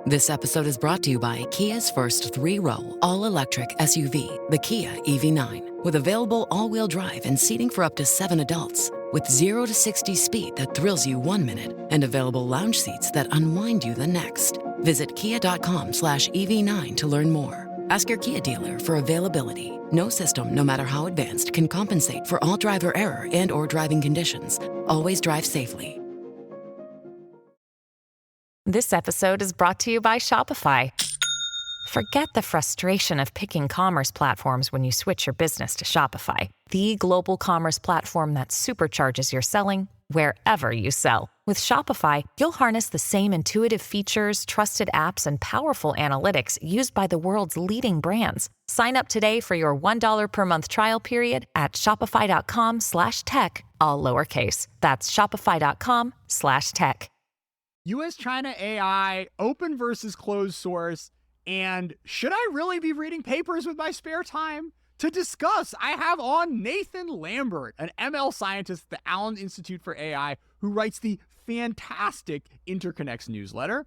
This episode is brought to you by Kia's first three-row, all-electric SUV, the Kia EV9, with available all-wheel drive and seating for up to 7 adults. With 0 to 60 speed that thrills you 1 minute and available lounge seats that unwind you the next. Visit kia.com/EV9 to learn more. Ask your Kia dealer for availability. No system, no matter how advanced, can compensate for all driver error and or driving conditions. Always drive safely. This episode is brought to you by Shopify. Forget the frustration of picking commerce platforms when you switch your business to Shopify, the global commerce platform that supercharges your selling wherever you sell. With Shopify, you'll harness the same intuitive features, trusted apps, and powerful analytics used by the world's leading brands. Sign up today for your $1 per month trial period at shopify.com/tech, all lowercase. That's shopify.com/tech. US-China AI, open versus closed source, and should I really be reading papers with my spare time? To discuss, I have on Nathan Lambert, an ML scientist at the Allen Institute for AI, who writes the fantastic Interconnects newsletter.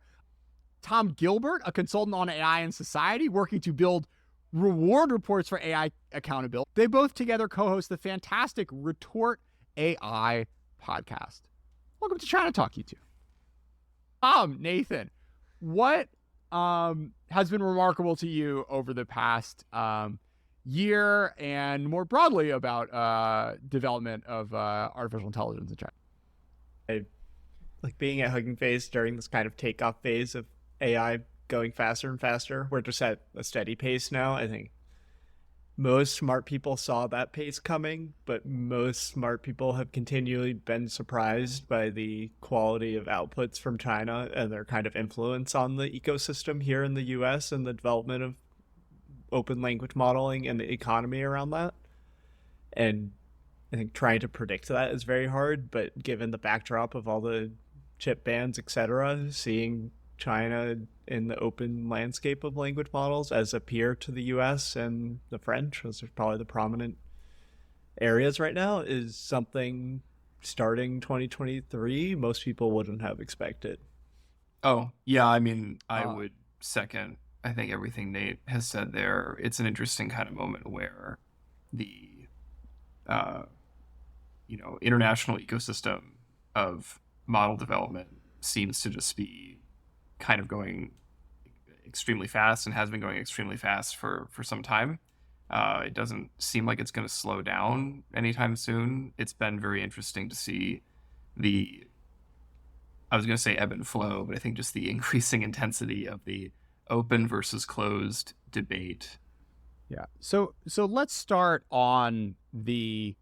Tom Gilbert, a consultant on AI and society, working to build reward reports for AI accountability. They both together co-host the fantastic Retort AI podcast. Welcome to China Talk, you two. Nathan, what has been remarkable to you over the past year and more broadly about development of artificial intelligence in China? I like being at Hugging Face during this kind of takeoff phase of AI going faster and faster. We're just at a steady pace now. I think most smart people saw that pace coming, but most smart people have continually been surprised by the quality of outputs from China and their kind of influence on the ecosystem here in the US and the development of open language modeling and the economy around that. And I think trying to predict that is very hard, but given the backdrop of all the chip bans, etc., seeing China in the open landscape of language models as a peer to the US and the French, those are probably the prominent areas right now, is something starting 2023 most people wouldn't have expected. Oh, yeah, I mean, I would second, I think, everything Nate has said there. It's an interesting kind of moment where the, international ecosystem of model development seems to just be kind of going extremely fast and has been going extremely fast for some time. It doesn't seem like it's going to slow down anytime soon. It's been very interesting to see I was going to say ebb and flow, but I think just the increasing intensity of the open versus closed debate. Yeah. So let's start on the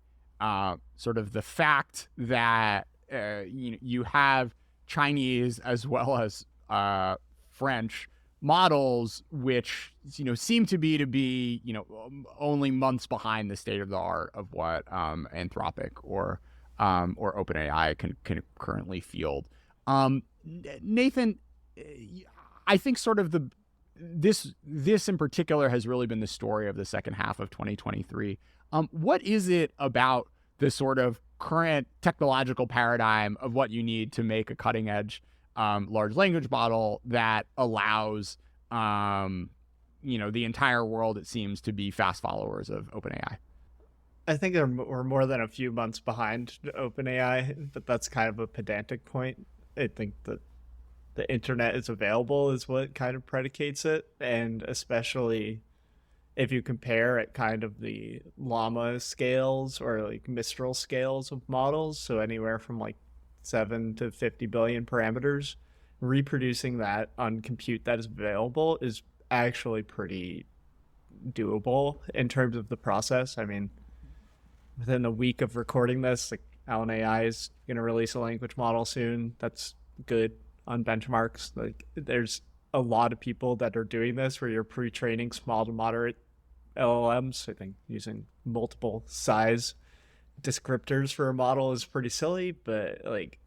sort of the fact that you have Chinese as well as French models, which seem to be only months behind the state of the art of what Anthropic or OpenAI can currently field. Nathan, I think sort of this in particular has really been the story of the second half of 2023. What is it about the sort of current technological paradigm of what you need to make a cutting edge large language model that allows the entire world, it seems, to be fast followers of OpenAI? I think we're more than a few months behind OpenAI, but that's kind of a pedantic point. I think that the internet is available is what kind of predicates it, and especially if you compare at kind of the llama scales or like Mistral scales of models, so anywhere from like 7 to 50 billion parameters, reproducing that on compute that is available is actually pretty doable in terms of the process. I mean, within a week of recording this, like Allen AI is going to release a language model soon. That's good on benchmarks. Like, there's a lot of people that are doing this where you're pre-training small to moderate LLMs. I think using multiple size descriptors for a model is pretty silly, but like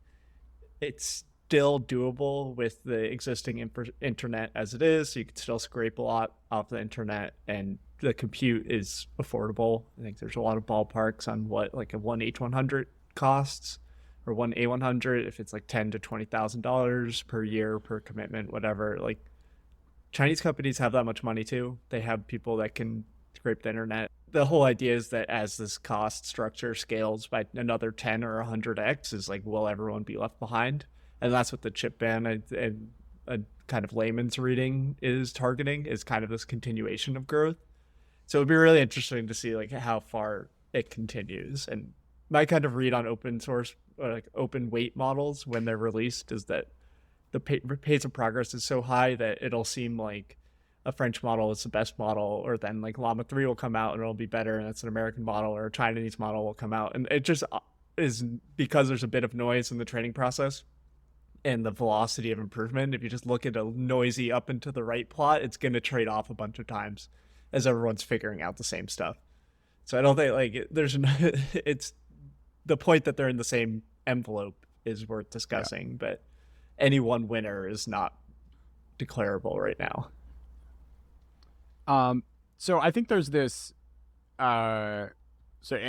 it's still doable with the existing internet as it is. So you can still scrape a lot off the internet, and the compute is affordable. I think there's a lot of ballparks on what like a one H100 costs, or one A100 if it's like $10,000 to $20,000 per year per commitment, whatever. Like Chinese companies have that much money too. They have people that can scrape the internet. The whole idea is that as this cost structure scales by another 10 or 100x, is like, will everyone be left behind? And that's what the chip ban and a kind of layman's reading is targeting, is kind of this continuation of growth. So it'd be really interesting to see like how far it continues. And my kind of read on open source or like open weight models when they're released is that the pace of progress is so high that it'll seem like a French model is the best model, or then like Llama 3 will come out and it'll be better, and it's an American model, or a Chinese model will come out. And it just is because there's a bit of noise in the training process and the velocity of improvement. If you just look at a noisy up and to the right plot, it's going to trade off a bunch of times as everyone's figuring out the same stuff. So I don't think like there's it's the point that they're in the same envelope is worth discussing, but any one winner is not declarable right now. So I think there's this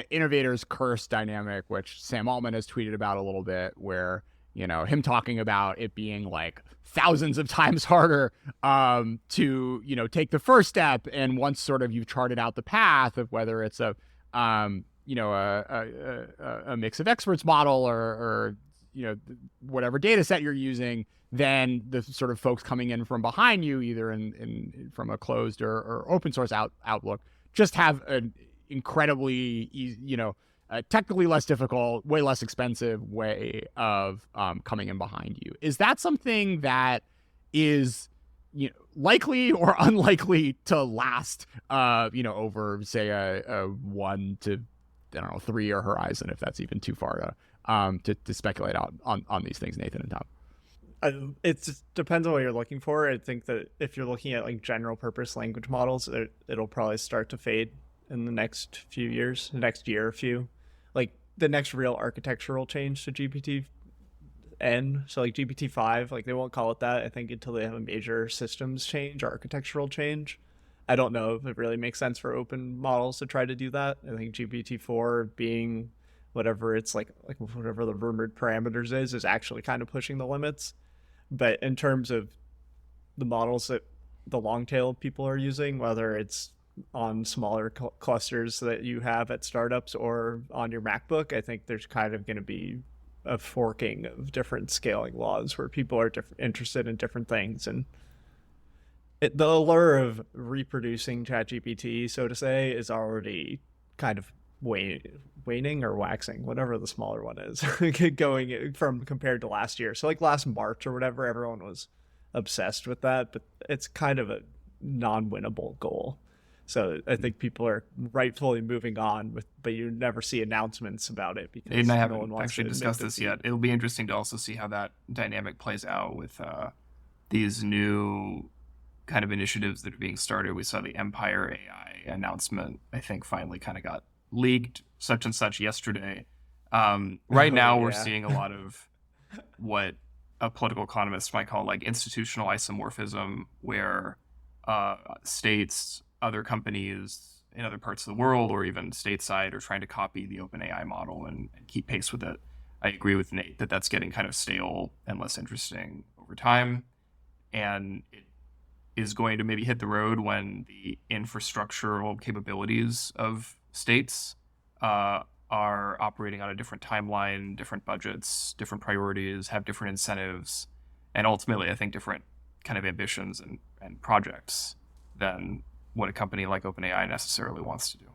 innovators curse dynamic, which Sam Altman has tweeted about a little bit, where, you know, him talking about it being like thousands of times harder to, you know, take the first step. And once sort of you've charted out the path of whether it's a mix of experts model or you know, whatever data set you're using, then the sort of folks coming in from behind you, either in from a closed or open source outlook, just have an incredibly easy, you know, technically less difficult, way less expensive way of coming in behind you. Is that something that is, you know, likely or unlikely to last, you know, over say a 1 to, I don't know, 3-year horizon, if that's even too far to speculate out on these things, Nathan and Tom? It just depends on what you're looking for. I think that if you're looking at like general purpose language models, it'll probably start to fade in the next few years, the next year or few. Like the next real architectural change to GPT-N, so like GPT-5, like they won't call it that, I think, until they have a major systems change, architectural change. I don't know if it really makes sense for open models to try to do that. I think GPT-4 being whatever it's like whatever the rumored parameters is actually kind of pushing the limits. But in terms of the models that the long tail people are using, whether it's on smaller clusters that you have at startups or on your MacBook, I think there's kind of going to be a forking of different scaling laws where people are interested in different things. And the allure of reproducing ChatGPT, so to say, is already kind of waning or waxing, whatever the smaller one is, going from compared to last year. So like last March or whatever, everyone was obsessed with that, but it's kind of a non-winnable goal. So I think people are rightfully moving on with, but you never see announcements about it because and I no haven't one wants actually to discussed this yet. It'll be interesting to also see how that dynamic plays out with these new kind of initiatives that are being started. We saw the Empire AI announcement, I think, finally kind of got leaked such and such yesterday. Right now we're seeing a lot of what a political economist might call like institutional isomorphism, where states, other companies in other parts of the world, or even stateside, are trying to copy the OpenAI model and keep pace with it. I agree with Nate that that's getting kind of stale and less interesting over time. And it is going to maybe hit the road when the infrastructural capabilities of states are operating on a different timeline, different budgets, different priorities, have different incentives, and ultimately, I think, different kind of ambitions and projects than what a company like OpenAI necessarily wants to do.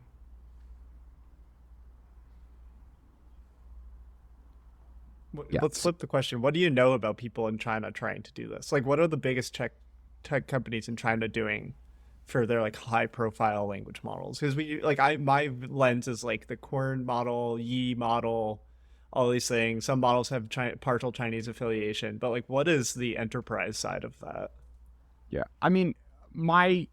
Yeah. Let's flip the question. What do you know about people in China trying to do this? Like, what are the biggest tech companies in China doing for their like high profile language models? Because my lens is like the Quern model, Yi model, all these things. Some models have partial Chinese affiliation, but like, what is the enterprise side of that? Yeah, I mean, my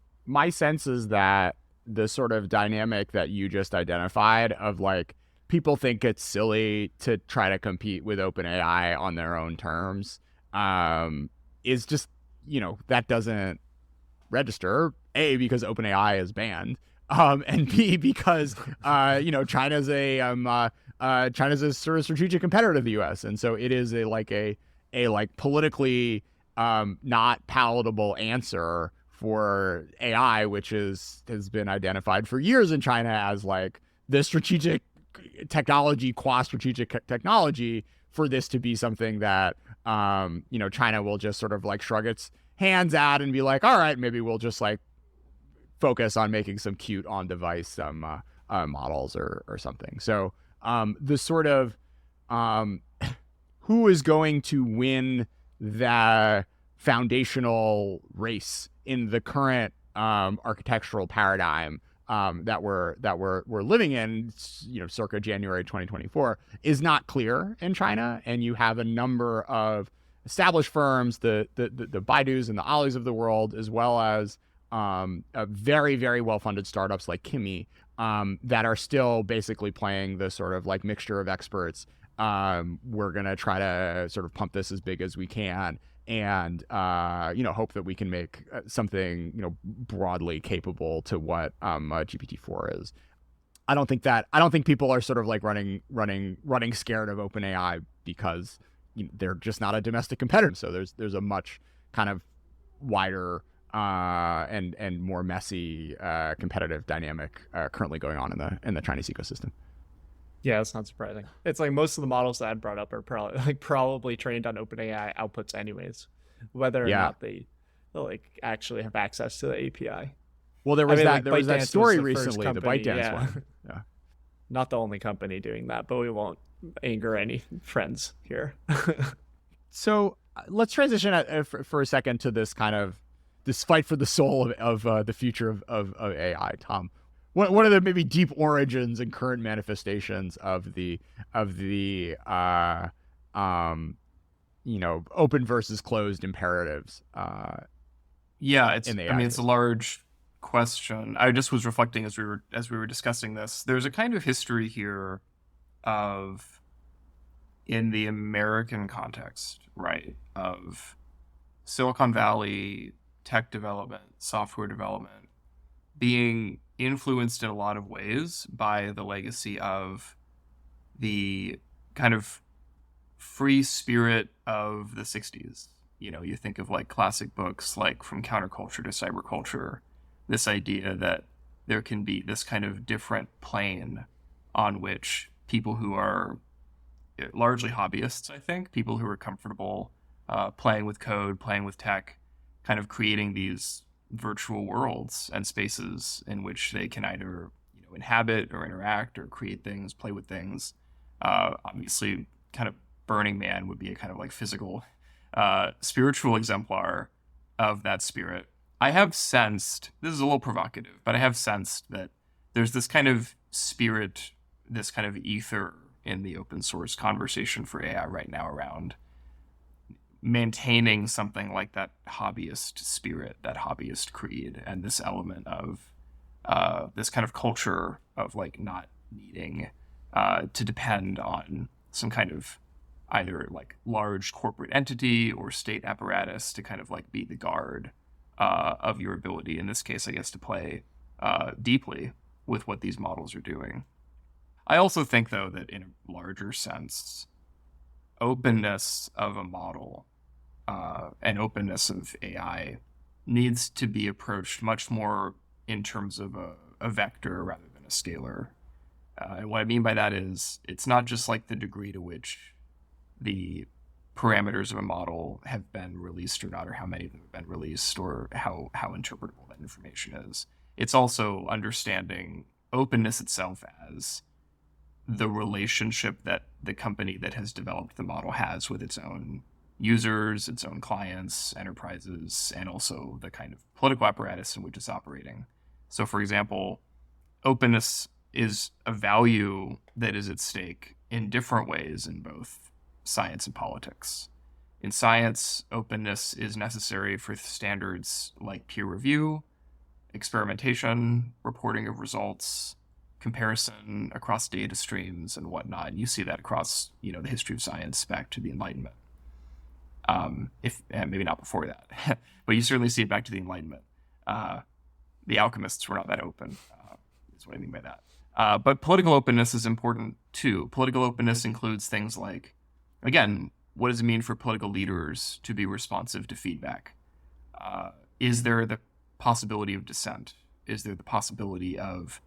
sense is that the sort of dynamic that you just identified of like people think it's silly to try to compete with OpenAI on their own terms is just, you know, that doesn't register, A, because OpenAI is banned, and B, because you know, China's a sort of strategic competitor to the US, and so it is a politically not palatable answer for AI, which has been identified for years in China as like the strategic technology, strategic technology, for this to be something that China will just sort of like shrug its hands at and be like, all right, maybe we'll just like focus on making some cute on device models or something. So the sort of who is going to win the foundational race in the current architectural paradigm that we're living in, circa January 2024, is not clear in China. And you have a number of established firms, the Baidus and the Alis of the world, as well as very, very well-funded startups like Kimi, that are still basically playing the sort of like mixture of experts. We're going to try to sort of pump this as big as we can and, hope that we can make something, broadly capable to what GPT-4 is. I don't think people are sort of like running scared of OpenAI because they're just not a domestic competitor. So there's a much kind of wider and more messy competitive dynamic currently going on in the Chinese ecosystem. Yeah, that's not surprising. It's like most of the models that I brought up are probably trained on OpenAI outputs anyways, whether or not they like actually have access to the API. Well, there was that story recently, the ByteDance one. Yeah. Not the only company doing that, but we won't anger any friends here. So let's transition for a second to this kind of this fight for the soul of the future of AI, Tom. What are the maybe deep origins and current manifestations of the open versus closed imperatives? It's a large question. I just was reflecting as we were discussing this. There's a kind of history here of, in the American context, right, of Silicon Valley tech development, software development being influenced in a lot of ways by the legacy of the kind of free spirit of the 60s. You think of like classic books like From Counterculture to Cyberculture, this idea that there can be this kind of different plane on which people who are largely hobbyists, I think, people who are comfortable playing with code, playing with tech, kind of creating these virtual worlds and spaces in which they can either inhabit or interact or create things, play with things. Obviously, kind of Burning Man would be a kind of like physical, spiritual exemplar of that spirit. I have sensed, this is a little provocative, but I have sensed that there's this kind of spirit, this kind of ether in the open source conversation for AI right now around maintaining something like that hobbyist spirit, that hobbyist creed, and this element of this kind of culture of like not needing to depend on some kind of either like large corporate entity or state apparatus to kind of like be the guard of your ability, in this case, I guess, to play deeply with what these models are doing. I also think, though, that in a larger sense, openness of a model and openness of AI needs to be approached much more in terms of a vector rather than a scalar. And what I mean by that is it's not just like the degree to which the parameters of a model have been released or not, or how many of them have been released, or how interpretable that information is. It's also understanding openness itself as the relationship that the company that has developed the model has with its own users, its own clients, enterprises, and also the kind of political apparatus in which it's operating. So, for example, openness is a value that is at stake in different ways in both science and politics. In science, openness is necessary for standards like peer review, experimentation, reporting of results, comparison across data streams and whatnot. And you see that across, the history of science back to the Enlightenment. Maybe not before that, but you certainly see it back to the Enlightenment. The alchemists were not that open, is what I mean by that. But political openness is important too. Political openness includes things like, again, what does it mean for political leaders to be responsive to feedback? Is there the possibility of dissent? Is there the possibility of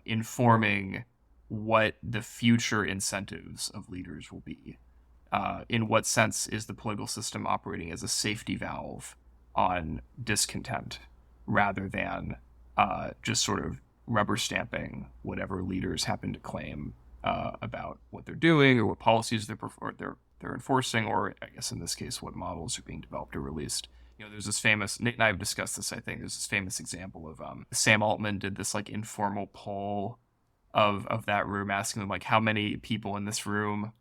informing what the future incentives of leaders will be? In what sense is the political system operating as a safety valve on discontent rather than just sort of rubber stamping whatever leaders happen to claim about what they're doing or what policies they're enforcing, or I guess in this case, what models are being developed or released. There's this famous, Nick and I have discussed this, I think, there's this famous example of Sam Altman did this like informal poll of that room, asking them like how many people in this room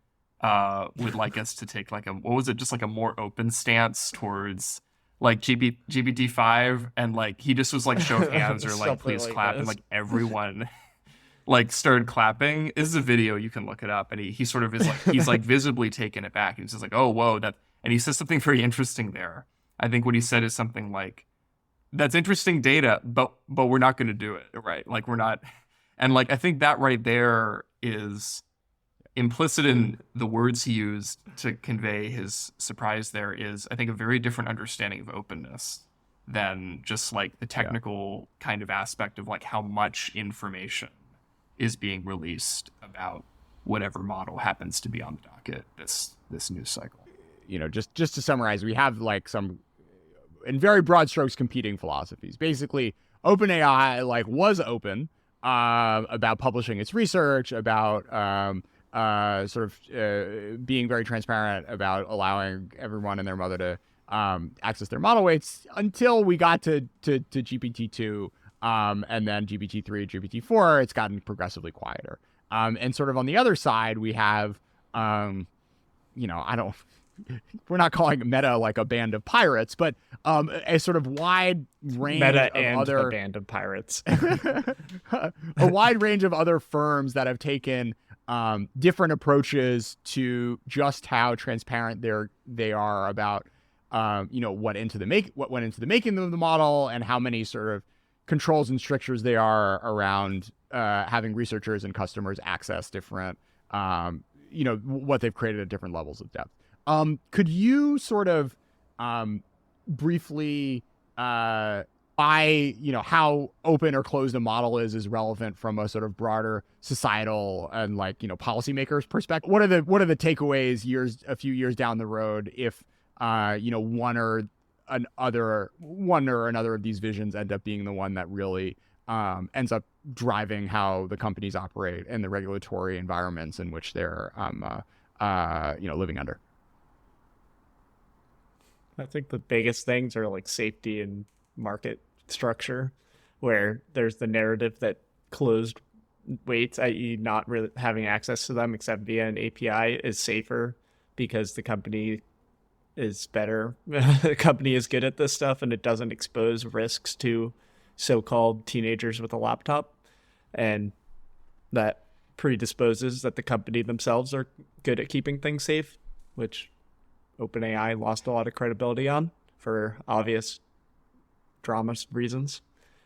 would like us to take like just like a more open stance towards like GPT-5, and like he just was like show of hands or like please like clap, and like everyone like started clapping. This is a video, you can look it up, and he sort of is like he's like visibly taken aback, and he's just like, oh whoa, and he says something very interesting there. I think what he said is something like, that's interesting data, but we're not going to do it, right? Like we're not, and like I think that right there is implicit in the words he used to convey his surprise. There is, I think, a very different understanding of openness than just like the technical kind of aspect of like how much information is being released about whatever model happens to be on the docket this news cycle. Just to summarize, we have like some, in very broad strokes, competing philosophies. Basically, OpenAI like was open about publishing its research, about being very transparent about allowing everyone and their mother to access their model weights, until we got to GPT-2, and then GPT-3, GPT-4. It's gotten progressively quieter. And sort of on the other side, we have, we're not calling Meta like a band of pirates, but a sort of wide range Meta of and other a band of pirates. a wide range of other firms that have taken different approaches to just how transparent they are about what went into the making of the model, and how many sort of controls and strictures they are around having researchers and customers access different what they've created at different levels of depth. Could you sort of briefly how open or closed a model is relevant from a sort of broader societal and policymakers perspective? What are the takeaways a few years down the road if one or another of these visions end up being the one that really ends up driving how the companies operate and the regulatory environments in which they're living under? I think the biggest things are like safety and market structure, where there's the narrative that closed weights, i.e. not really having access to them except via an API, is safer because the company is better. The company is good at this stuff, and it doesn't expose risks to so-called teenagers with a laptop. And that predisposes that the company themselves are good at keeping things safe, which OpenAI lost a lot of credibility on for obvious drama reasons.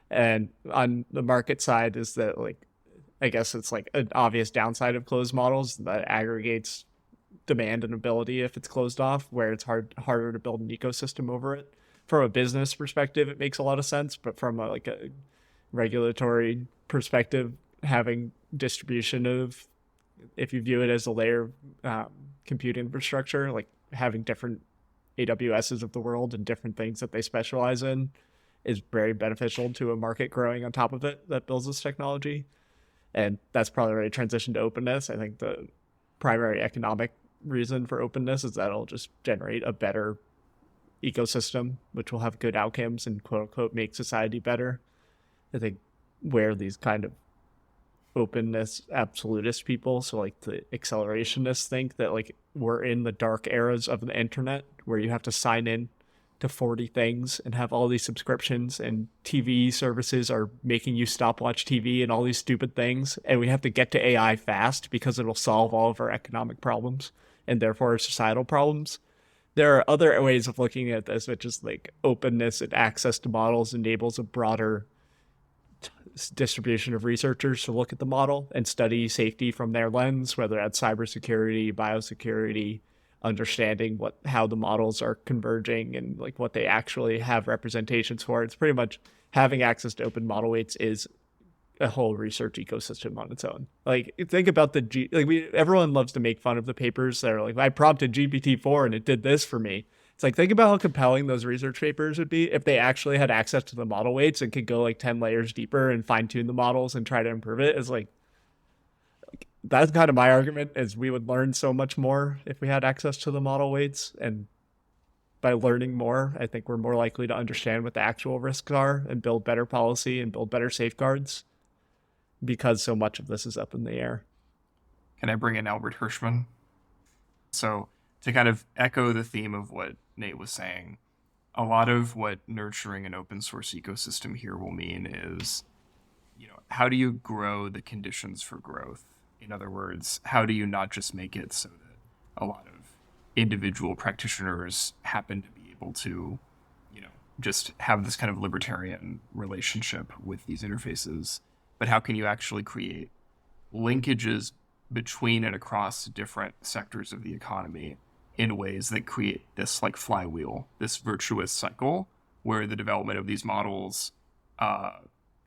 And on the market side is that, I guess it's like an obvious downside of closed models that aggregates demand and ability if it's closed off, where it's harder to build an ecosystem over it. From a business perspective, it makes a lot of sense, but from a regulatory perspective, having distribution of, if you view it as a layer of compute infrastructure, like having different AWSs of the world and different things that they specialize in, is very beneficial to a market growing on top of it that builds this technology. And that's probably already transitioned to openness. I think the primary economic reason for openness is that it'll just generate a better ecosystem, which will have good outcomes and quote unquote make society better. I think where these kind of openness absolutist people, so like the accelerationists, think that we're in the dark eras of the internet where you have to sign in to 40 things and have all these subscriptions, and TV services are making you watch TV and all these stupid things, and we have to get to AI fast because it'll solve all of our economic problems and therefore our societal problems. There are other ways of looking at this, which is openness and access to models enables a broader distribution of researchers to look at the model and study safety from their lens, whether that's cybersecurity, biosecurity, understanding how the models are converging and like what they actually have representations for. It's pretty much having access to open model weights is a whole research ecosystem on its own. Like think about everyone loves to make fun of the papers that are like, I prompted GPT-4 and it did this for me. It's like, think about how compelling those research papers would be if they actually had access to the model weights and could go like 10 layers deeper and fine tune the models and try to improve it. It's like, that's kind of my argument, is we would learn so much more if we had access to the model weights. And by learning more, I think we're more likely to understand what the actual risks are and build better policy and build better safeguards, because so much of this is up in the air. Can I bring in Albert Hirschman? So to kind of echo the theme of what Nate was saying, a lot of what nurturing an open source ecosystem here will mean is, how do you grow the conditions for growth? In other words, how do you not just make it so that a lot of individual practitioners happen to be able to, just have this kind of libertarian relationship with these interfaces, but how can you actually create linkages between and across different sectors of the economy in ways that create this like flywheel, this virtuous cycle where the development of these models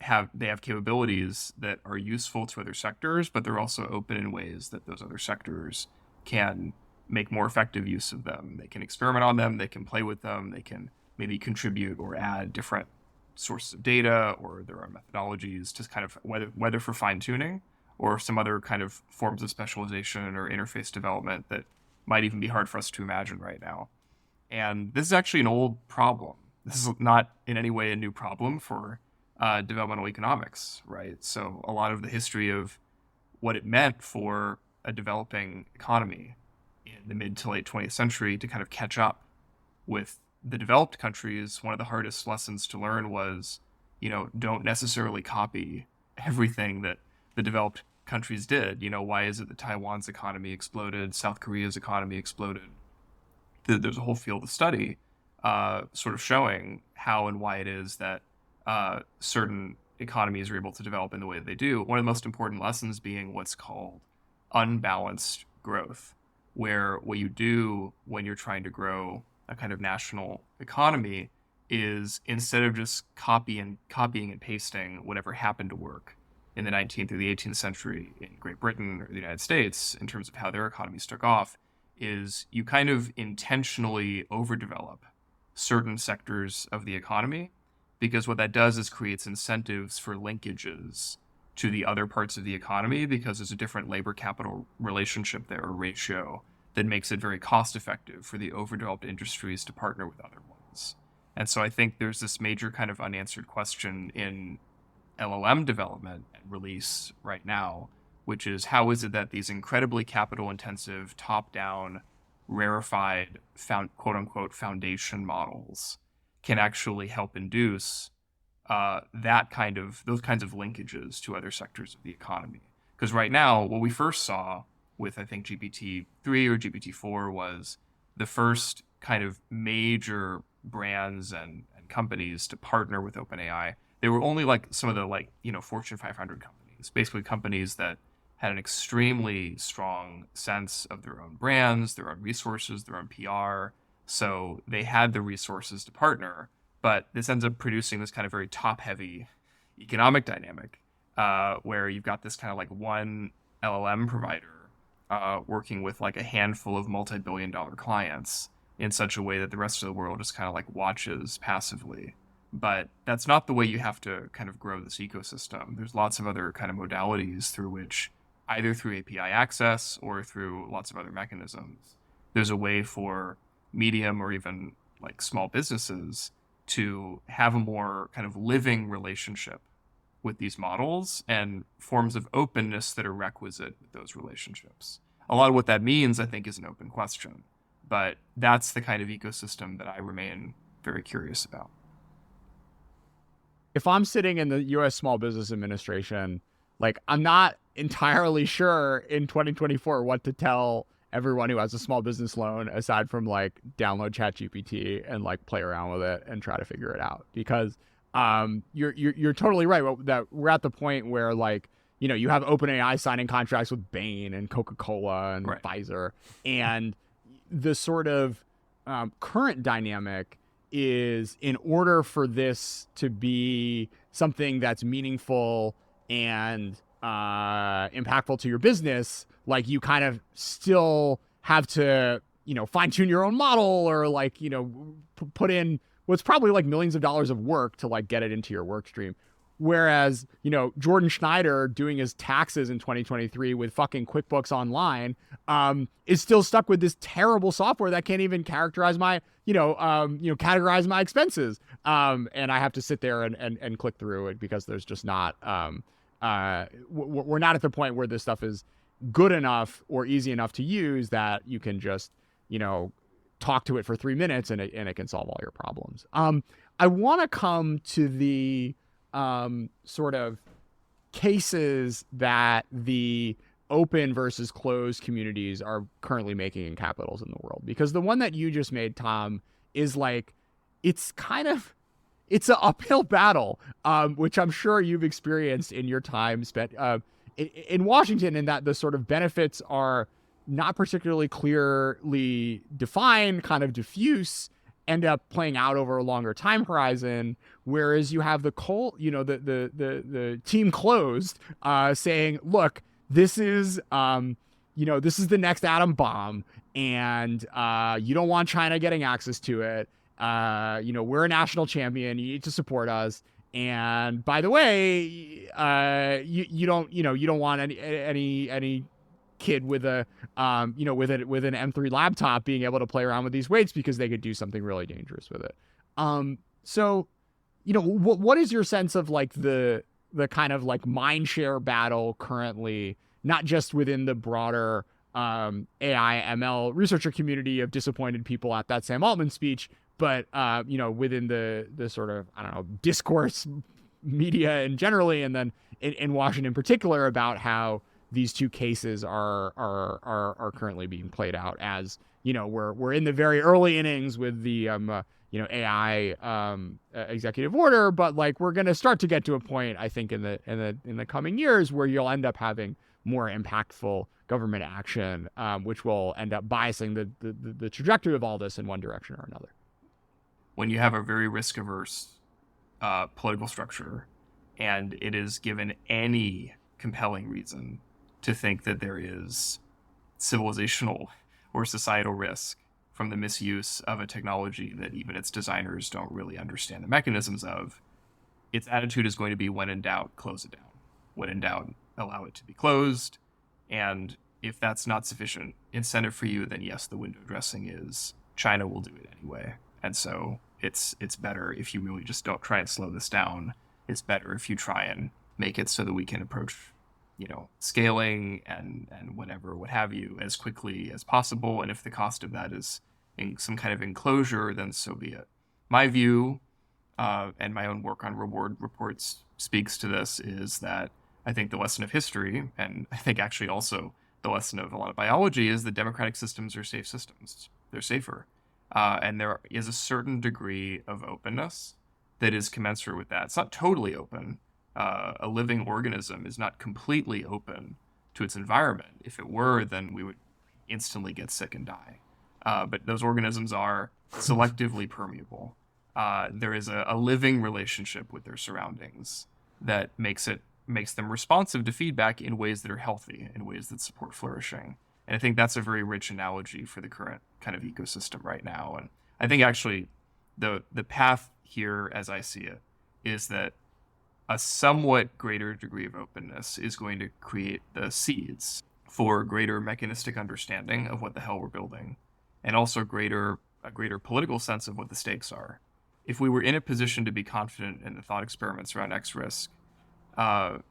have capabilities that are useful to other sectors, but they're also open in ways that those other sectors can make more effective use of them. They can experiment on them, they can play with them, they can maybe contribute or add different sources of data or their own methodologies to kind of whether for fine tuning or some other kind of forms of specialization or interface development that might even be hard for us to imagine right now. And this is actually an old problem. This is not in any way a new problem for developmental economics, right? So a lot of the history of what it meant for a developing economy in the mid to late 20th century to kind of catch up with the developed countries, one of the hardest lessons to learn was, don't necessarily copy everything that the developed countries did. Why is it that Taiwan's economy exploded, South Korea's economy exploded? There's a whole field of study sort of showing how and why it is that certain economies are able to develop in the way that they do. One of the most important lessons being what's called unbalanced growth, where what you do when you're trying to grow a kind of national economy is, instead of just copying and pasting whatever happened to work in the 19th or the 18th century in Great Britain or the United States in terms of how their economies took off, is you kind of intentionally overdevelop certain sectors of the economy, because what that does is creates incentives for linkages to the other parts of the economy, because there's a different labor capital relationship there, or ratio, that makes it very cost effective for the overdeveloped industries to partner with other ones. And so I think there's this major kind of unanswered question in LLM development and release right now, which is, how is it that these incredibly capital intensive, top down, rarefied, quote unquote foundation models can actually help induce those kinds of linkages to other sectors of the economy? Because right now, what we first saw with, I think, GPT-3 or GPT-4 was the first kind of major brands and companies to partner with OpenAI. They were only like some of the Fortune 500 companies, basically companies that had an extremely strong sense of their own brands, their own resources, their own PR. So they had the resources to partner, but this ends up producing this kind of very top-heavy economic dynamic where you've got this kind of like one LLM provider working with like a handful of multi-billion-dollar clients in such a way that the rest of the world just kind of like watches passively. But that's not the way you have to kind of grow this ecosystem. There's lots of other kind of modalities through which, either through API access or through lots of other mechanisms, there's a way for medium or even like small businesses to have a more kind of living relationship with these models and forms of openness that are requisite with those relationships. A lot of what that means, I think, is an open question, but that's the kind of ecosystem that I remain very curious about. If I'm sitting in the U.S. Small Business Administration, like, I'm not entirely sure in 2024 what to tell everyone who has a small business loan, aside from like download ChatGPT and like play around with it and try to figure it out. Because you're totally right that we're at the point where, like, you have OpenAI signing contracts with Bain and Coca-Cola and right. Pfizer, and the sort of current dynamic is, in order for this to be something that's meaningful and impactful to your business, like you kind of still have to, fine tune your own model, or like, put in what's probably like millions of dollars of work to like get it into your work stream. Whereas, Jordan Schneider doing his taxes in 2023 with fucking QuickBooks Online is still stuck with this terrible software that can't even characterize my, categorize my expenses. And I have to sit there and click through it because there's just not, we're not at the point where this stuff is good enough or easy enough to use that you can just, talk to it for 3 minutes and it can solve all your problems. I want to come to the sort of cases that the open versus closed communities are currently making in capitals in the world, because the one that you just made, Tom, is like, it's an uphill battle, which I'm sure you've experienced in your time spent in Washington, in that the sort of benefits are not particularly clearly defined, kind of diffuse, end up playing out over a longer time horizon, whereas you have the team closed saying, look, this is this is the next atom bomb, and you don't want China getting access to it. We're a national champion, you need to support us, and by the way, you don't want any kid with a with an M3 laptop being able to play around with these weights, because they could do something really dangerous with it. So what is your sense of like the kind of like mind share battle currently, not just within the broader AI ML researcher community of disappointed people at that Sam Altman speech, but within the sort of, I don't know, discourse media and generally, and then in Washington in particular, about how these two cases are currently being played out, as we're in the very early innings with the AI executive order, but like we're going to start to get to a point, I think, in the coming years, where you'll end up having more impactful government action, which will end up biasing the trajectory of all this in one direction or another. When you have a very risk averse political structure, and it is given any compelling reason to think that there is civilizational or societal risk from the misuse of a technology that even its designers don't really understand the mechanisms of, its attitude is going to be, when in doubt, close it down. When in doubt, allow it to be closed. And if that's not sufficient incentive for you, then yes, the window dressing is China will do it anyway. And so it's better if you really just don't try and slow this down. It's better if you try and make it so that we can approach scaling and whatever, what have you, as quickly as possible. And if the cost of that is in some kind of enclosure, then so be it. My view, and my own work on reward reports speaks to this, is that I think the lesson of history, and I think actually also the lesson of a lot of biology, is that democratic systems are safe systems. They're safer. And there is a certain degree of openness that is commensurate with that. It's not totally open. A living organism is not completely open to its environment. If it were, then we would instantly get sick and die. But those organisms are selectively permeable. There is a living relationship with their surroundings that makes them responsive to feedback in ways that are healthy, in ways that support flourishing. And I think that's a very rich analogy for the current kind of ecosystem right now. And I think actually the path here, as I see it, is that a somewhat greater degree of openness is going to create the seeds for greater mechanistic understanding of what the hell we're building, and also a greater political sense of what the stakes are. If we were in a position to be confident in the thought experiments around X risk, the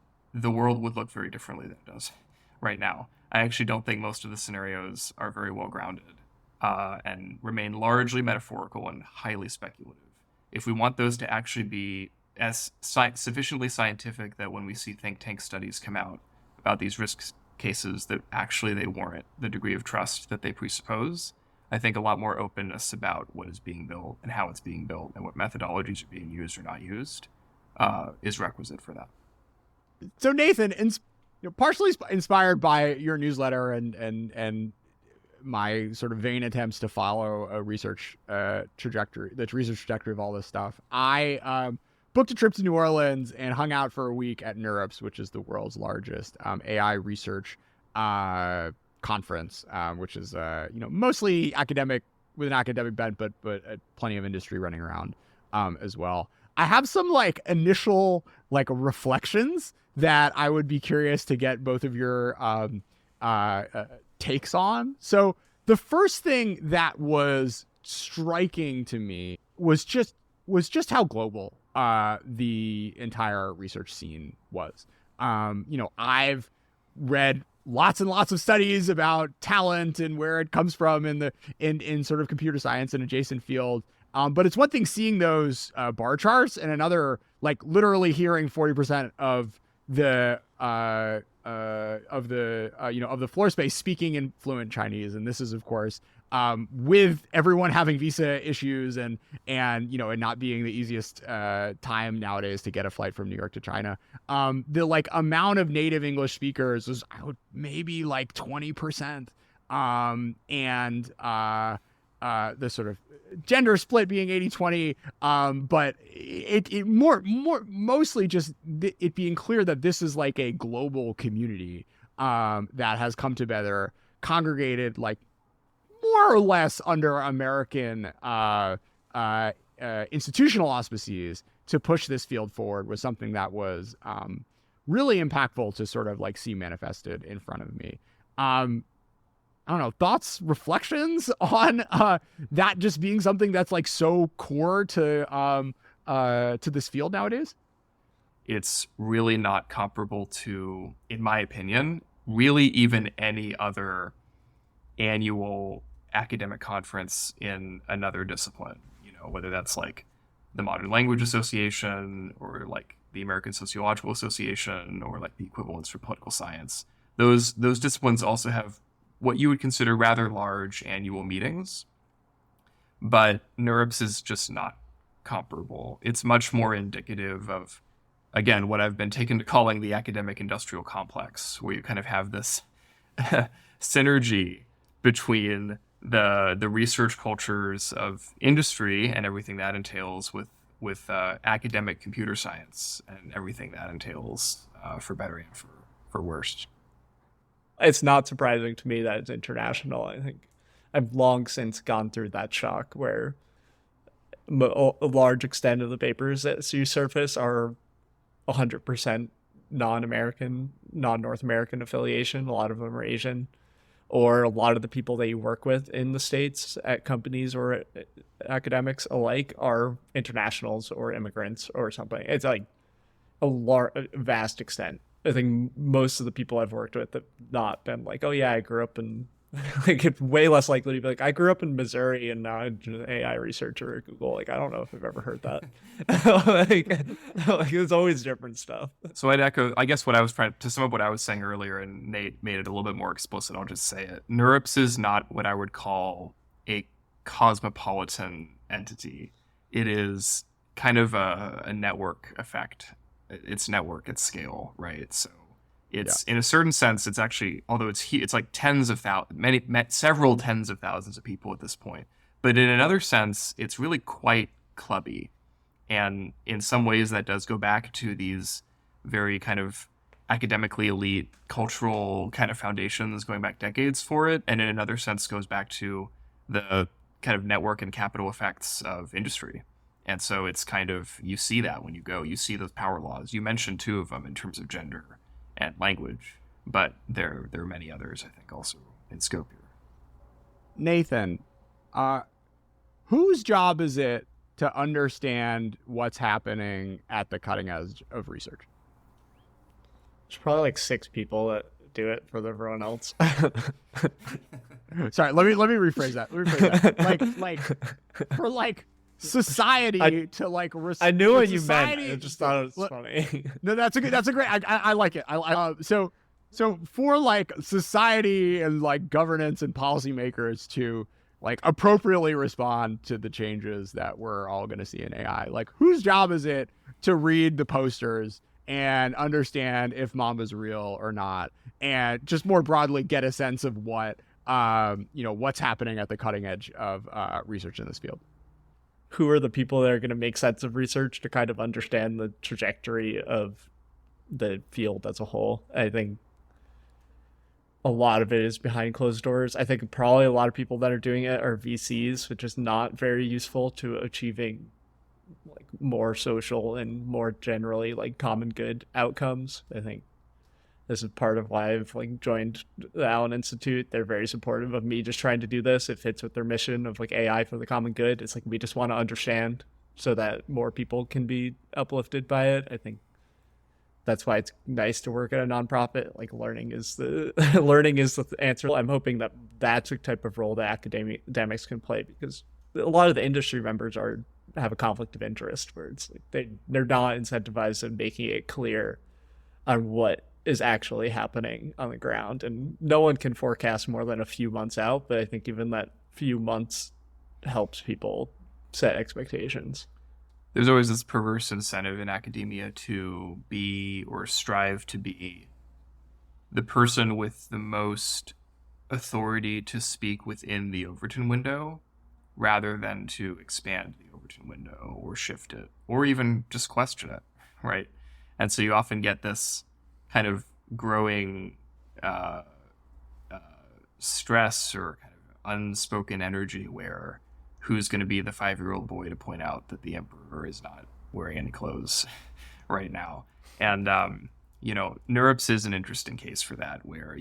world would look very differently than it does right now. I actually don't think most of the scenarios are very well grounded and remain largely metaphorical and highly speculative. If we want those to actually be as sufficiently scientific that when we see think tank studies come out about these risk cases, that actually they warrant the degree of trust that they presuppose, I think a lot more openness about what is being built and how it's being built and what methodologies are being used or not used is requisite for that. So Nathan, partially inspired by your newsletter and my sort of vain attempts to follow a research trajectory, the research trajectory of all this stuff, I booked a trip to New Orleans and hung out for a week at NeurIPS, which is the world's largest AI research conference, which is mostly academic with an academic bent, but plenty of industry running around as well. I have some like initial like reflections that I would be curious to get both of your takes on. So the first thing that was striking to me was just how global the entire research scene was. I've read lots and lots of studies about talent and where it comes from in sort of computer science and adjacent field. But it's one thing seeing those bar charts, and another like literally hearing 40% of the floor space speaking in fluent Chinese. And this is, of course, with everyone having visa issues and not being the easiest time nowadays to get a flight from New York to China. The like amount of native English speakers was maybe like 20%. The sort of gender split being 80-20, but it mostly just it being clear that this is like a global community that has come together, congregated like more or less under American institutional auspices to push this field forward, was something that was really impactful to sort of like see manifested in front of me. I don't know, thoughts, reflections on that just being something that's like so core to this field nowadays? It's really not comparable to, in my opinion, really even any other annual academic conference in another discipline. Whether that's like the Modern Language Association or like the American Sociological Association or like the equivalents for political science. Those disciplines also have what you would consider rather large annual meetings, but NeurIPS is just not comparable. It's much more indicative of, again, what I've been taken to calling the academic industrial complex, where you kind of have this synergy between the research cultures of industry and everything that entails with academic computer science and everything that entails, for better and for worse. It's not surprising to me that it's international. I think I've long since gone through that shock where a large extent of the papers that see surface are 100% non-American, non-North American affiliation. A lot of them are Asian, or a lot of the people that you work with in the States at companies or academics alike are internationals or immigrants or something. It's like a vast extent. I think most of the people I've worked with have not been like, oh yeah, I grew up in, like, it's way less likely to be like, I grew up in Missouri and now I'm an AI researcher at Google. Like, I don't know if I've ever heard that. like it's always different stuff. So I'd echo, I guess, what I was trying to sum up what I was saying earlier, and Nate made it a little bit more explicit. I'll just say it. NeurIPS is not what I would call a cosmopolitan entity. It is kind of a network effect. It's network at scale, right? So it's in a certain sense, it's actually, although it's like several tens of thousands of people at this point. But in another sense, it's really quite clubby. And in some ways that does go back to these very kind of academically elite cultural kind of foundations going back decades for it. And in another sense goes back to the kind of network and capital effects of industry. And so it's kind of, you see that when you go, you see those power laws. You mentioned two of them in terms of gender and language, but there are many others, I think, also in scope here. Nathan, whose job is it to understand what's happening at the cutting edge of research? There's probably like 6 people that do it for everyone else. Sorry, let me rephrase that. Like for like society to like. I knew what you meant. I just thought it was funny. No, that's a great. I like it. So for like society and like governance and policymakers to like appropriately respond to the changes that we're all going to see in AI, like whose job is it to read the posters and understand if Mamba's real or not, and just more broadly get a sense of what what's happening at the cutting edge of research in this field. Who are the people that are going to make sense of research to kind of understand the trajectory of the field as a whole? I think a lot of it is behind closed doors. I think probably a lot of people that are doing it are VCs, which is not very useful to achieving like more social and more generally like common good outcomes. I think this is part of why I've like joined the Allen Institute. They're very supportive of me just trying to do this. It fits with their mission of like AI for the common good. It's like we just want to understand so that more people can be uplifted by it. I think that's why it's nice to work at a nonprofit. Like learning is the answer. I'm hoping that that's a type of role that academics can play, because a lot of the industry members have a conflict of interest where it's like they're not incentivized in making it clear on what is actually happening on the ground. And no one can forecast more than a few months out, but I think even that few months helps people set expectations. There's always this perverse incentive in academia to be or strive to be the person with the most authority to speak within the Overton window, rather than to expand the Overton window or shift it or even just question it, right? And so you often get this kind of growing stress or kind of unspoken energy where who's going to be the 5-year-old boy to point out that the emperor is not wearing any clothes right now. And, NeurIPS is an interesting case for that, where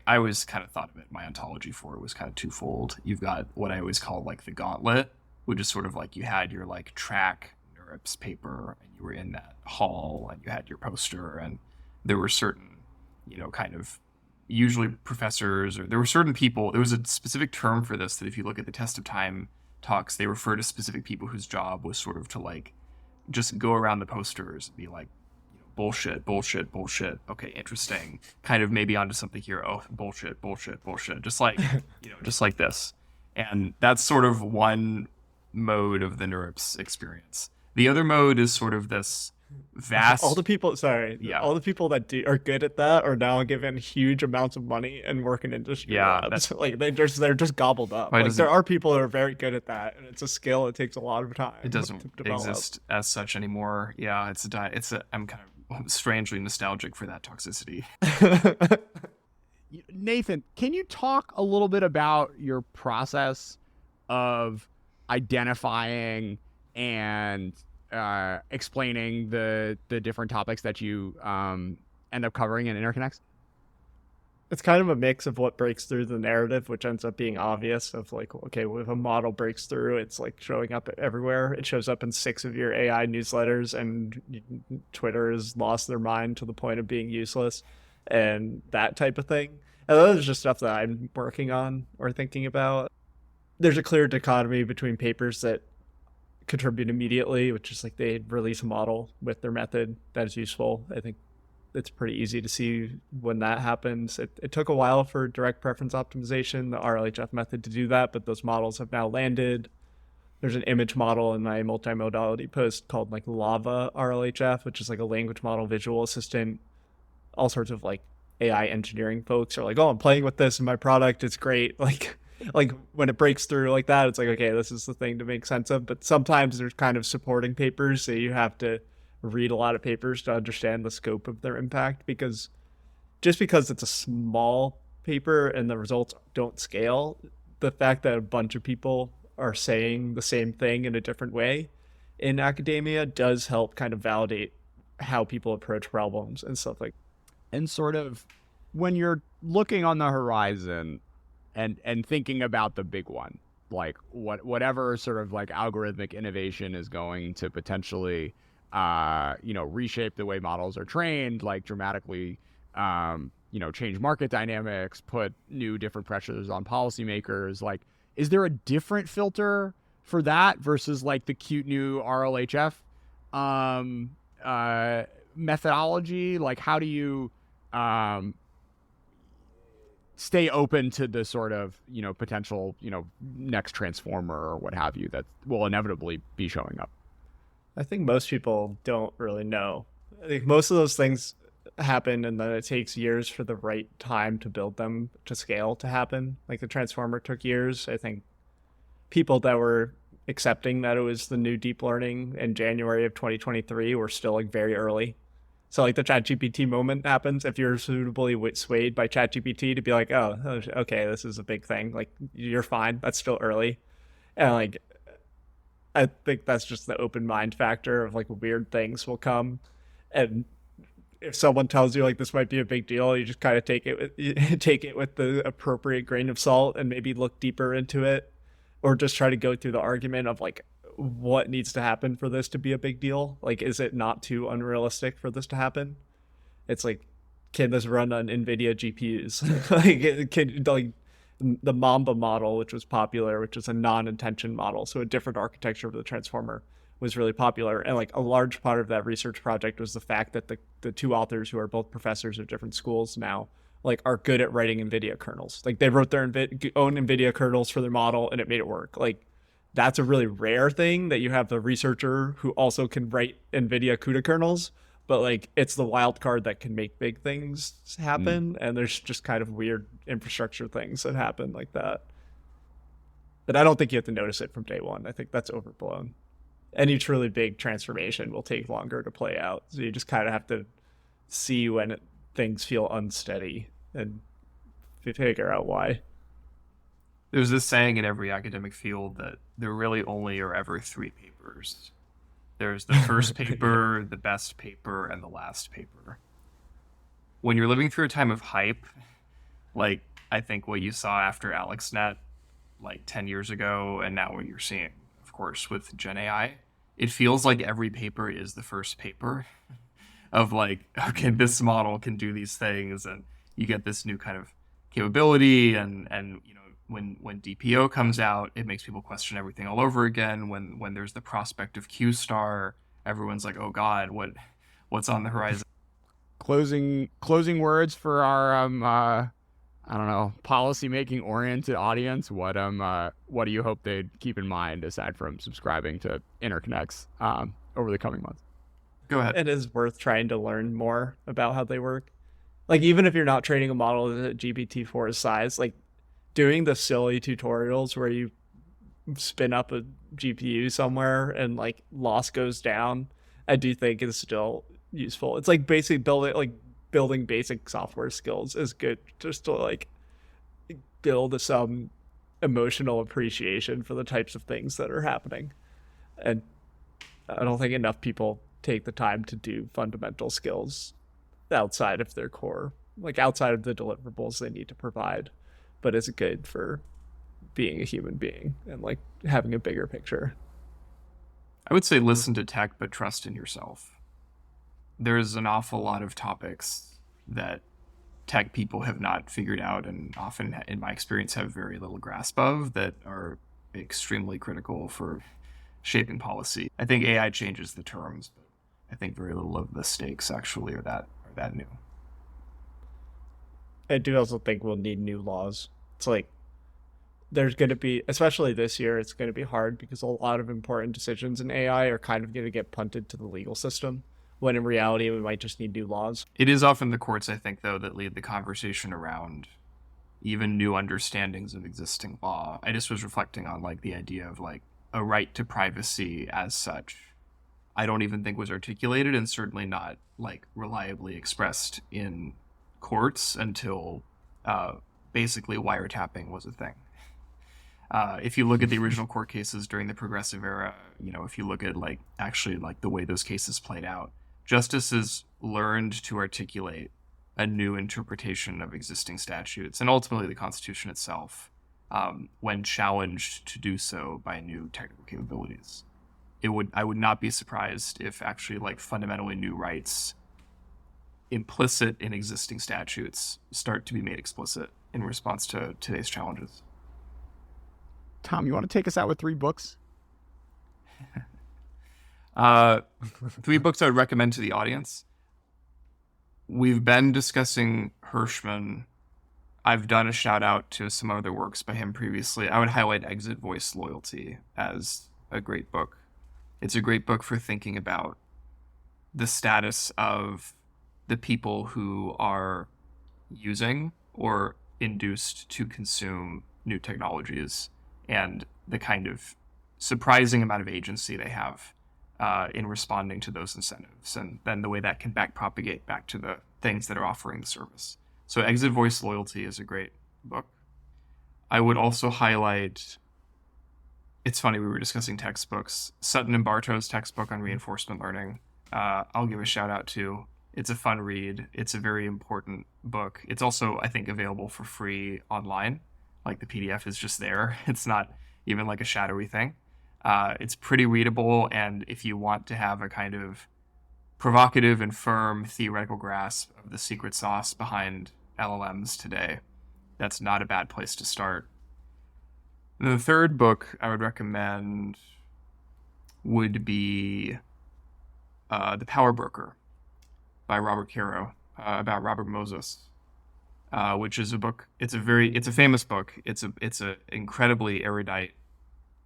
I always kind of thought of it, my ontology for it was kind of twofold. You've got what I always call like the gauntlet, which is sort of like you had your like track NeurIPS paper and you were in that hall and you had your poster, and there were certain, kind of usually professors, or there were certain people, there was a specific term for this that if you look at the test of time talks, they refer to specific people whose job was sort of to like just go around the posters and be like, bullshit, bullshit, bullshit. Okay, interesting. Kind of maybe onto something here. Oh, bullshit, bullshit, bullshit. Just like, just like this. And that's sort of one mode of the NeurIPS experience. The other mode is sort of this vast. All the people that are good at that are now given huge amounts of money and work in industry labs. Like they're just gobbled up. Like there are people that are very good at that, and it's a skill. It takes a lot of time. It doesn't exist as such anymore. Yeah, I'm kind of strangely nostalgic for that toxicity. Nathan, can you talk a little bit about your process of identifying and explaining the different topics that you end up covering in Interconnects? It's kind of a mix of what breaks through the narrative, which ends up being obvious, of like, okay, if a model breaks through, it's like showing up everywhere. It shows up in 6 of your AI newsletters, and Twitter has lost their mind to the point of being useless, and that type of thing. And those are just stuff that I'm working on or thinking about. There's a clear dichotomy between papers that contribute immediately, which is like they release a model with their method that is useful. I think it's pretty easy to see when that happens. It took a while for direct preference optimization, the RLHF method, to do that, but those models have now landed. There's an image model in my multimodality post called like Lava RLHF, which is like a language model visual assistant. All sorts of like AI engineering folks are like, oh, I'm playing with this in my product, it's great. Like when it breaks through like that, it's like, okay, this is the thing to make sense of. But sometimes there's kind of supporting papers, so you have to read a lot of papers to understand the scope of their impact, because just because it's a small paper and the results don't scale, the fact that a bunch of people are saying the same thing in a different way in academia does help kind of validate how people approach problems and stuff like that. And sort of when you're looking on the horizon and thinking about the big one, like whatever sort of like algorithmic innovation is going to potentially reshape the way models are trained, like dramatically change market dynamics, put new different pressures on policymakers. Like, is there a different filter for that versus like the cute new RLHF methodology? Like, how do you stay open to the sort of, potential, next transformer or what have you that will inevitably be showing up? I think most people don't really know. I think most of those things happen, and then it takes years for the right time to build them to scale to happen. Like the transformer took years. I think people that were accepting that it was the new deep learning in January of 2023 were still like very early. So like the ChatGPT moment happens if you're suitably swayed by ChatGPT to be like, oh, okay, this is a big thing. Like you're fine. That's still early. And like I think that's just the open mind factor of like weird things will come. And if someone tells you like this might be a big deal, you just kind of take it with the appropriate grain of salt and maybe look deeper into it, or just try to go through the argument of like what needs to happen for this to be a big deal. Like, is it not too unrealistic for this to happen? It's like, can this run on NVIDIA GPUs? like the Mamba model, which was popular, which is a non-intention model, so a different architecture of the transformer, was really popular. And like a large part of that research project was the fact that the two authors, who are both professors of different schools now, like are good at writing NVIDIA kernels. Like they wrote their own NVIDIA kernels for their model and it made it work. Like that's a really rare thing, that you have the researcher who also can write NVIDIA CUDA kernels, but like it's the wild card that can make big things happen. And there's just kind of weird infrastructure things that happen like that. But I don't think you have to notice it from day one. I think that's overblown. Any truly big transformation will take longer to play out. So you just kind of have to see when things feel unsteady and figure out why. There's this saying in every academic field that there really only are ever three papers. There's the first paper, the best paper, and the last paper. When you're living through a time of hype, like I think what you saw after AlexNet like 10 years ago, and now what you're seeing, of course, with Gen AI, it feels like every paper is the first paper of like, okay, this model can do these things, and you get this new kind of capability, and you know, when DPO comes out, it makes people question everything all over again. When there's the prospect of Q-star, everyone's like, oh God, what's on the horizon? Closing words for our I don't know, policy making oriented audience. What do you hope they'd keep in mind aside from subscribing to interconnects over the coming months? Go ahead. It is worth trying to learn more about how they work. Like even if you're not training a model at GPT-4's size, like doing the silly tutorials where you spin up a GPU somewhere and like loss goes down, I do think is still useful. It's like basically building basic software skills is good, just to like build some emotional appreciation for the types of things that are happening. And I don't think enough people take the time to do fundamental skills outside of their core, like outside of the deliverables they need to provide, but it's good for being a human being and like having a bigger picture. I would say listen to tech, but trust in yourself. There's an awful lot of topics that tech people have not figured out, and often, in my experience, have very little grasp of, that are extremely critical for shaping policy. I think AI changes the terms, but I think very little of the stakes actually are that new. I do also think we'll need new laws. It's like there's going to be, especially this year, it's going to be hard because a lot of important decisions in AI are kind of going to get punted to the legal system, when in reality we might just need new laws. It is often the courts, I think, though, that lead the conversation around even new understandings of existing law. I just was reflecting on like the idea of like a right to privacy as such. I don't even think was articulated, and certainly not like reliably expressed in courts until basically wiretapping was a thing. If you look at the original court cases during the progressive era, you know, if you look at like actually like the way those cases played out, justices learned to articulate a new interpretation of existing statutes and ultimately the Constitution itself when challenged to do so by new technical capabilities. I would not be surprised if actually like fundamentally new rights implicit in existing statutes start to be made explicit in response to today's challenges. Tom, you want to take us out with 3 books? 3 books I would recommend to the audience. We've been discussing Hirschman. I've done a shout out to some other works by him previously. I would highlight Exit Voice Loyalty as a great book. It's a great book for thinking about the status of the people who are using or induced to consume new technologies and the kind of surprising amount of agency they have in responding to those incentives, and then the way that can propagate back to the things that are offering the service. So Exit Voice Loyalty is a great book. I would also highlight, it's funny, we were discussing textbooks, Sutton and Bartow's textbook on reinforcement learning. I'll give a shout out to. It's a fun read. It's a very important book. It's also, I think, available for free online. Like the PDF is just there. It's not even like a shadowy thing. It's pretty readable, and if you want to have a kind of provocative and firm theoretical grasp of the secret sauce behind LLMs today, that's not a bad place to start. And the third book I would recommend would be The Power Broker by Robert Caro, about Robert Moses, which is a book. It's a famous book. It's a incredibly erudite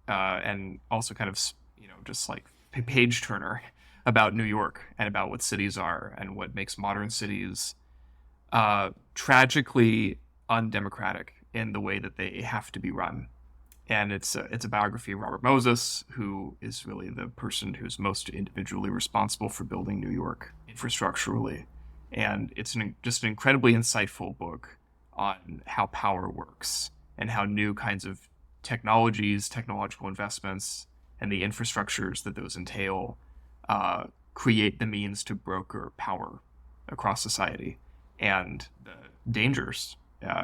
and also kind of, just like page turner about New York and about what cities are and what makes modern cities tragically undemocratic in the way that they have to be run. And it's a biography of Robert Moses, who is really the person who's most individually responsible for building New York infrastructurally. And it's just an incredibly insightful book on how power works and how new kinds of technologies, technological investments, and the infrastructures that those entail create the means to broker power across society, and the dangers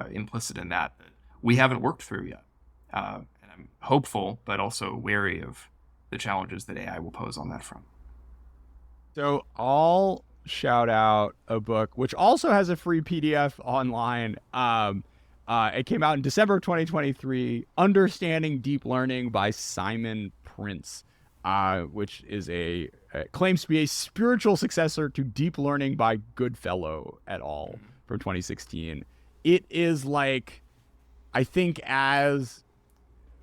implicit in that we haven't worked through yet. And I'm hopeful, but also wary of the challenges that AI will pose on that front. So I'll shout out a book which also has a free PDF online. It came out in December of 2023, Understanding Deep Learning by Simon Prince, which is claims to be a spiritual successor to Deep Learning by Goodfellow et al. From 2016. It is like, I think, as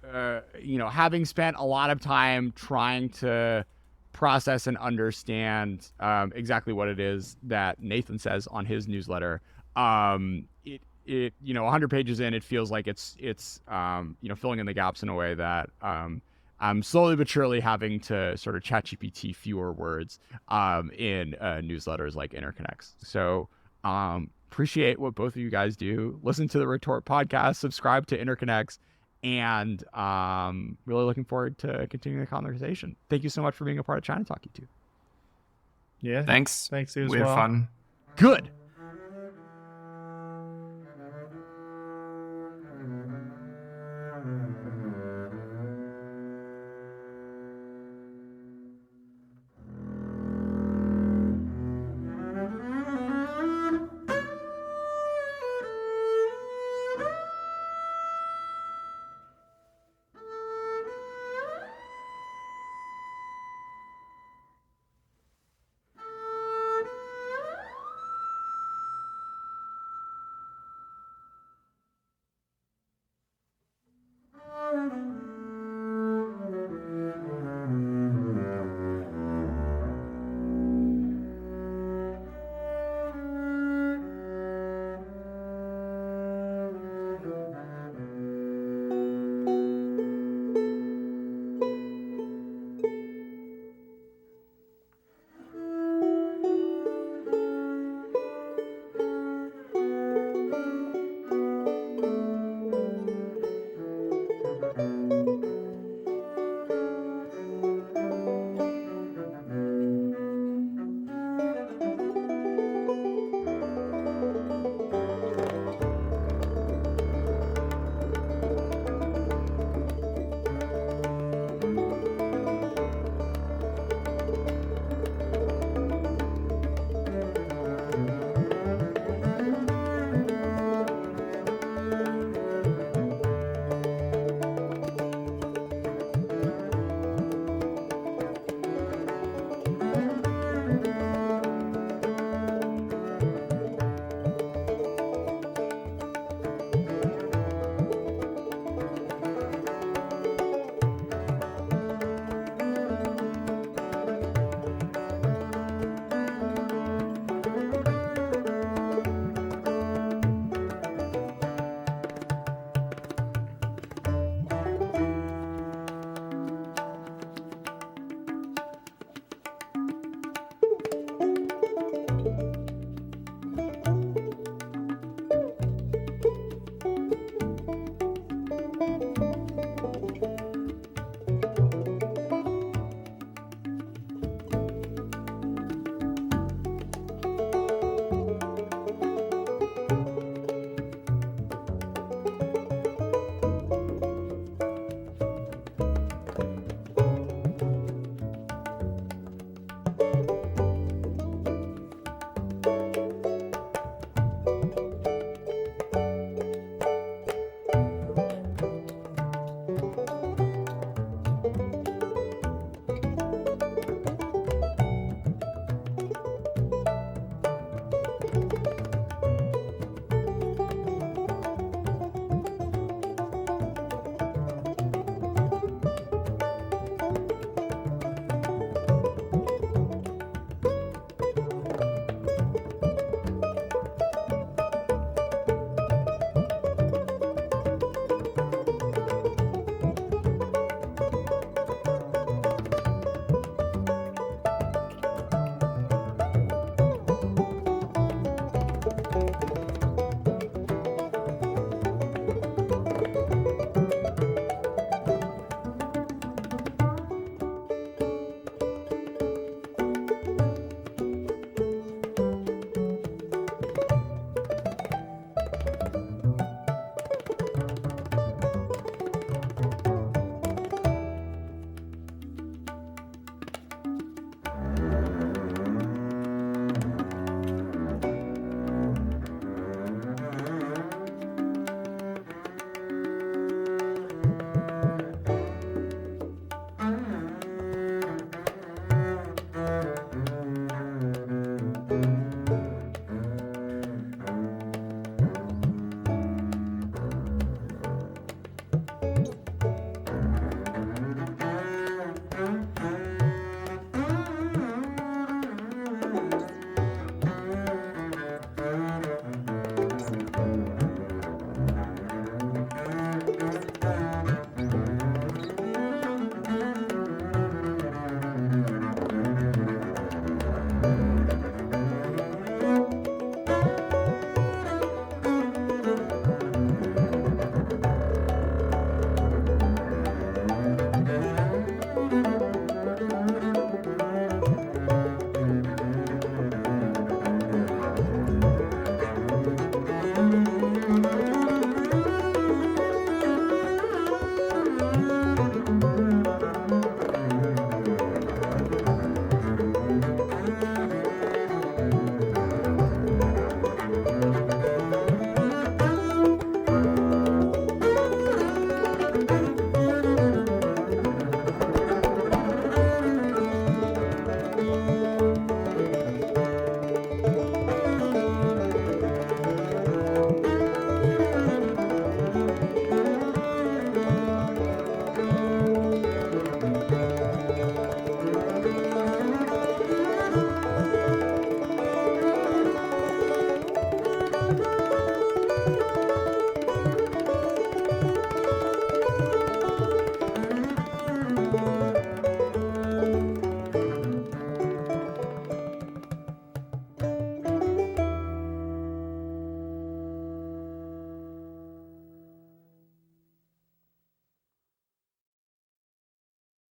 having spent a lot of time trying to process and understand exactly what it is that Nathan says on his newsletter, it 100 pages in, it feels like it's filling in the gaps in a way that I'm slowly but surely having to sort of ChatGPT fewer words in newsletters like Interconnects. So appreciate what both of you guys do. Listen to the Retort podcast, subscribe to Interconnects, and really looking forward to continuing the conversation. Thank you so much for being a part of China Talk, you two. Yeah. Thanks. Thanks, you as we well. had fun. Good.